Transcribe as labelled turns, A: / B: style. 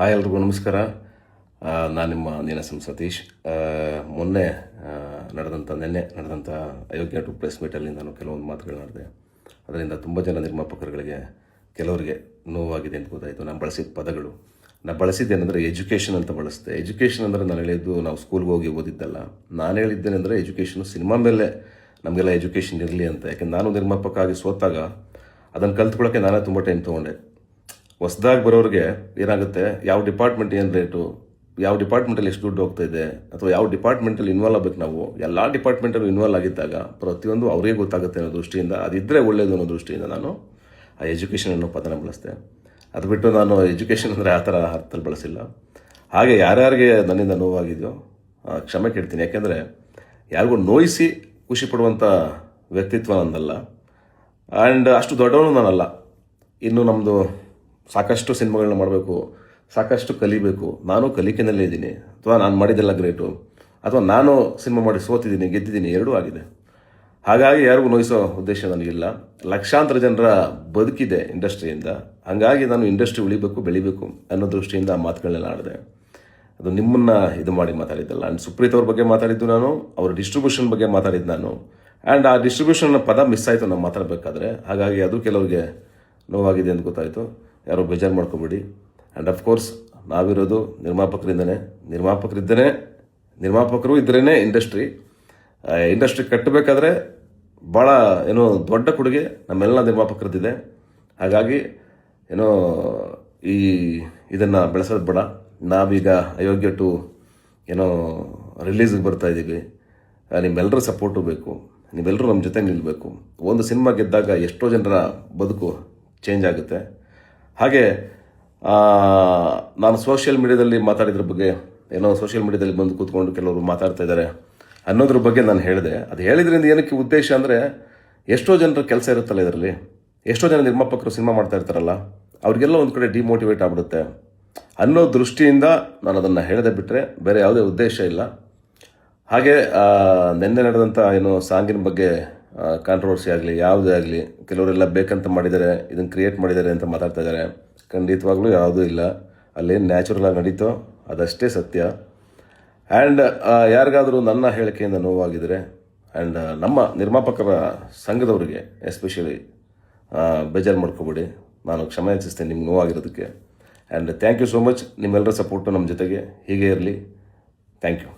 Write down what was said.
A: Hi ಎಲ್ರಿಗೂ ನಮಸ್ಕಾರ. ನಾನು ನಿಮ್ಮ ನೀನಾಸಂ ಸತೀಶ್. ನಿನ್ನೆ ನಡೆದಂಥ ಅಯೋಗ್ಯ ಟು ಪ್ರೆಸ್ ಮೀಟಲ್ಲಿ ನಾನು ಕೆಲವೊಂದು ಮಾತುಗಳನ್ನಾಡಿದೆ. ಅದರಿಂದ ತುಂಬ ಜನ ನಿರ್ಮಾಪಕರುಗಳಿಗೆ ಕೆಲವರಿಗೆ ನೋವಾಗಿದೆ ಅಂತ ಗೊತ್ತಾಯಿತು. ನಾನು ಬಳಸಿದ ಪದಗಳು, ನಾನು ಬಳಸಿದ್ದೇನೆಂದರೆ ಎಜುಕೇಷನ್ ಅಂತ ಬಳಸಿದೆ. ಎಜುಕೇಷನ್ ಅಂದರೆ ನಾನು ಹೇಳಿದ್ದು ನಾವು ಸ್ಕೂಲ್ಗೆ ಹೋಗಿ ಓದಿದ್ದಲ್ಲ. ನಾನು ಹೇಳಿದ್ದೇನೆಂದರೆ ಎಜುಕೇಷನು ಸಿನಿಮಾ ಮೇಲೆ ನಮಗೆಲ್ಲ ಎಜುಕೇಷನ್ ಇರಲಿ ಅಂತ. ಯಾಕೆಂದ್ರೆ ನಾನು ನಿರ್ಮಾಪಕ ಆಗಿ ಸೋತಾಗ ಅದನ್ನು ಕಲ್ತ್ಕೊಳ್ಳೋಕ್ಕೆ ನಾನೇ ತುಂಬ ಟೈಮ್ ತೊಗೊಂಡೆ. ಹೊಸ್ದಾಗಿ ಬರೋರಿಗೆ ಏನಾಗುತ್ತೆ, ಯಾವ ಡಿಪಾರ್ಟ್ಮೆಂಟ್ ಏನು ರೇಟು, ಯಾವ ಡಿಪಾರ್ಟ್ಮೆಂಟಲ್ಲಿ ಎಷ್ಟು ದುಡ್ಡು ಹೋಗ್ತಾ ಇದೆ, ಅಥವಾ ಯಾವ ಡಿಪಾರ್ಟ್ಮೆಂಟಲ್ಲಿ ಇನ್ವಾಲ್ವ್ ಆಗಬೇಕು. ನಾವು ಎಲ್ಲ ಡಿಪಾರ್ಟ್ಮೆಂಟಲ್ಲೂ ಇನ್ವಾಲ್ವ್ ಆಗಿದ್ದಾಗ ಪ್ರತಿಯೊಂದು ಅವರಿಗೆ ಗೊತ್ತಾಗುತ್ತೆ ಅನ್ನೋ ದೃಷ್ಟಿಯಿಂದ, ಅದಿದ್ದರೆ ಒಳ್ಳೆಯದು ಅನ್ನೋ ದೃಷ್ಟಿಯಿಂದ ನಾನು ಆ ಎಜುಕೇಷನ್ ಅನ್ನೋ ಪದನ ಬಳಸಿದೆ. ಅದು ಬಿಟ್ಟು ನಾನು ಎಜುಕೇಷನ್ ಅಂದರೆ ಆ ಥರ ಅರ್ಥದಲ್ಲಿ ಬಳಸಿಲ್ಲ. ಹಾಗೆ ಯಾರ್ಯಾರಿಗೆ ನನ್ನಿಂದ ನೋವಾಗಿದೆಯೋ ಕ್ಷಮೆ ಕೇಳ್ತೀನಿ. ಯಾಕೆಂದರೆ ಯಾರಿಗೂ ನೋಯಿಸಿ ಖುಷಿ ಪಡುವಂಥ ವ್ಯಕ್ತಿತ್ವ ನನ್ನಲ್ಲ, ಆ್ಯಂಡ್ ಅಷ್ಟು ದೊಡ್ಡವನು ನಾನಲ್ಲ. ಇನ್ನು ನಮ್ಮದು ಸಾಕಷ್ಟು ಸಿನಿಮಾಗಳನ್ನ ಮಾಡಬೇಕು, ಸಾಕಷ್ಟು ಕಲಿಬೇಕು. ನಾನು ಕಲಿಕೆನಲ್ಲೇ ಇದ್ದೀನಿ, ಅಥವಾ ನಾನು ಮಾಡಿದ್ದೆಲ್ಲ ಗ್ರೇಟು, ಅಥವಾ ನಾನು ಸಿನಿಮಾ ಮಾಡಿ ಸೋತಿದ್ದೀನಿ, ಗೆದ್ದಿದ್ದೀನಿ, ಎರಡೂ ಆಗಿದೆ. ಹಾಗಾಗಿ ಯಾರಿಗೂ ನೋಯಿಸೋ ಉದ್ದೇಶ ನನಗಿಲ್ಲ. ಲಕ್ಷಾಂತರ ಜನರ ಬದುಕಿದೆ ಇಂಡಸ್ಟ್ರಿಯಿಂದ. ಹಾಗಾಗಿ ನಾನು ಇಂಡಸ್ಟ್ರಿ ಉಳಿಬೇಕು, ಬೆಳಿಬೇಕು ಅನ್ನೋ ದೃಷ್ಟಿಯಿಂದ ಆ ಮಾತುಗಳನ್ನೆಲ್ಲ ಆಡಿದೆ. ಅದು ನಿಮ್ಮನ್ನು ಇದು ಮಾಡಿ ಮಾತಾಡಿದ್ದಲ್ಲ. ಆ್ಯಂಡ್ ಸುಪ್ರೀತ್ ಅವ್ರ ಬಗ್ಗೆ ಮಾತಾಡಿದ್ದು ನಾನು, ಅವ್ರ ಡಿಸ್ಟ್ರಿಬ್ಯೂಷನ್ ಬಗ್ಗೆ ಮಾತಾಡಿದ್ದು ನಾನು. ಆ್ಯಂಡ್ ಆ ಡಿಸ್ಟ್ರಿಬ್ಯೂಷನ್ ಪದ ಮಿಸ್ ಆಯಿತು ನಾವು ಮಾತಾಡಬೇಕಾದ್ರೆ. ಹಾಗಾಗಿ ಅದು ಕೆಲವರಿಗೆ ನೋವಾಗಿದೆ ಅಂತ ಗೊತ್ತಾಯಿತು. ಯಾರೋ ಬೇಜಾರು ಮಾಡ್ಕೊಬೇಡಿ. ಆ್ಯಂಡ್ ಅಫ್ಕೋರ್ಸ್ ನಾವಿರೋದು ನಿರ್ಮಾಪಕರು ಇದ್ದರೇ ಇಂಡಸ್ಟ್ರಿ ಕಟ್ಟಬೇಕಾದ್ರೆ ಭಾಳ ದೊಡ್ಡ ಕೊಡುಗೆ ನಮ್ಮೆಲ್ಲ ನಿರ್ಮಾಪಕರದ್ದಿದೆ. ಹಾಗಾಗಿ ಇದನ್ನು ಬೆಳೆಸೋದು ಬೇಡ. ನಾವೀಗ ಅಯೋಗ್ಯ ಟು ರಿಲೀಸ್ಗೆ ಬರ್ತಾ ಇದ್ದೀವಿ. ನಿಮ್ಮೆಲ್ಲರ ಸಪೋರ್ಟು ಬೇಕು, ನೀವೆಲ್ಲರೂ ನಮ್ಮ ಜೊತೆ ನಿಲ್ಲಬೇಕು. ಒಂದು ಸಿನಿಮಾ ಗೆದ್ದಾಗ ಎಷ್ಟೋ ಜನರ ಬದುಕು ಚೇಂಜ್ ಆಗುತ್ತೆ. ಹಾಗೆ ನಾನು ಸೋಷಿಯಲ್ ಮೀಡಿಯಾದಲ್ಲಿ ಮಾತಾಡಿದ್ರ ಬಗ್ಗೆ, ಸೋಷಿಯಲ್ ಮೀಡಿಯಾದಲ್ಲಿ ಬಂದು ಕೂತ್ಕೊಂಡು ಕೆಲವರು ಮಾತಾಡ್ತಾ ಇದ್ದಾರೆ ಅನ್ನೋದ್ರ ಬಗ್ಗೆ ನಾನು ಹೇಳಿದೆ. ಅದು ಹೇಳಿದ್ರಿಂದ ಏನಕ್ಕೆ ಉದ್ದೇಶ ಅಂದರೆ, ಎಷ್ಟೋ ಜನರ ಕೆಲಸ ಇರುತ್ತಲ್ಲ ಇದರಲ್ಲಿ, ಎಷ್ಟೋ ಜನ ನಿರ್ಮಾಪಕರು ಸಿನಿಮಾ ಮಾಡ್ತಾ ಇರ್ತಾರಲ್ಲ, ಅವ್ರಿಗೆಲ್ಲ ಒಂದು ಕಡೆ ಡಿಮೋಟಿವೇಟ್ ಆಗ್ಬಿಡುತ್ತೆ ಅನ್ನೋ ದೃಷ್ಟಿಯಿಂದ ನಾನು ಅದನ್ನು ಹೇಳದೆ ಬಿಟ್ಟರೆ ಬೇರೆ ಯಾವುದೇ ಉದ್ದೇಶ ಇಲ್ಲ. ಹಾಗೆ ನಿನ್ನೆ ನಡೆದಂಥ ಸಾಂಗಿನ ಬಗ್ಗೆ ಕಾಂಟ್ರವರ್ಸಿ ಆಗಲಿ ಯಾವುದೇ ಆಗಲಿ, ಕೆಲವರೆಲ್ಲ ಬೇಕಂತ ಮಾಡಿದ್ದಾರೆ, ಇದನ್ನು ಕ್ರಿಯೇಟ್ ಮಾಡಿದ್ದಾರೆ ಅಂತ ಮಾತಾಡ್ತಾ ಇದ್ದಾರೆ. ಖಂಡಿತವಾಗ್ಲೂ ಯಾವುದೂ ಇಲ್ಲ. ಅಲ್ಲೇನು ನ್ಯಾಚುರಲ್ ಆಗಿ ನಡೀತೋ ಅದಷ್ಟೇ ಸತ್ಯ. ಆ್ಯಂಡ್ ಯಾರಿಗಾದರೂ ನನ್ನ ಹೇಳಿಕೆಯಿಂದ ನೋವಾಗಿದ್ದರೆ, ಆ್ಯಂಡ್ ನಮ್ಮ ನಿರ್ಮಾಪಕರ ಸಂಘದವರಿಗೆ ಎಸ್ಪೆಷಲಿ ಬೇಜಾರು ಮಾಡ್ಕೊಬೇಡಿ. ನಾನು ಕ್ಷಮೆ ಯಾಚಿಸ್ತೇನೆ ನಿಮ್ಗೆ ನೋವಾಗಿರೋದಕ್ಕೆ. And thank you so much. ನಿಮ್ಮೆಲ್ಲರ ಸಪೋರ್ಟು ನಮ್ಮ ಜೊತೆಗೆ ಹೀಗೆ ಇರಲಿ. Thank you.